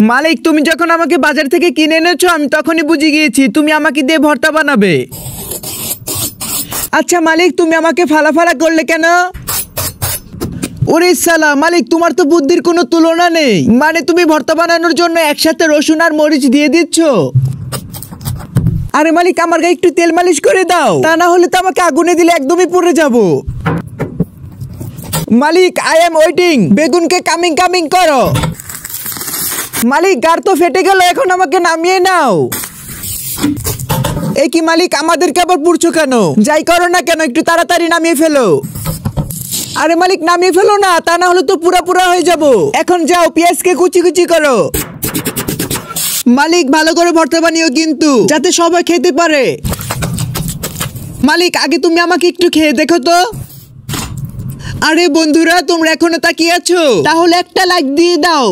মালিক, তুমি যখন আমাকে বাজার থেকে কিনে এনেছো আমি তখনই বুঝে গিয়েছি তুমি আমাকে দিয়ে ভর্তা বানাবে। আচ্ছা মালিক, তুমি আমাকে ফালা করলে কেন? ওরে সালা মালিক, তোমার তো বুদ্ধির কোনো তুলনা নেই। মানে তুমি ভর্তা বানানোর জন্য একসাথে রসুন আর মরিচ দিয়ে দিচ্ছ। আরে মালিক, আমার গায়ে একটু তেল মালিশ করে দাও, তা না হলে তো আমাকে আগুনে দিলে একদমই পুড়ে যাব। মালিক, আই এম ওয়েটিং। বেগুনকে কামিং করো। মালিক, গার তো ফেটে গেল, এখন আমাকে নামিয়ে নাও। এই কি মালিক, আমাদেরকে আবার পুড়ছো কেন? যাই করো না কেন, একটু তাড়াতাড়ি নামিয়ে ফেলো। আরে মালিক, নামিয়ে ফেলো না, তা না হলে তো পুরা হয়ে যাব। এখন যাও, পেঁয়াজকে কুচি করো। মালিক, ভালো করে ভর্তা বানিও কিন্তু, যাতে সবাই খেতে পারে। মালিক, আগে তুমি আমাকে একটু খেয়ে দেখো তো। আরে বন্ধুরা, তোমরা এখনো তাকিয়ে আছো? তাহলে একটা লাইক দিয়ে দাও।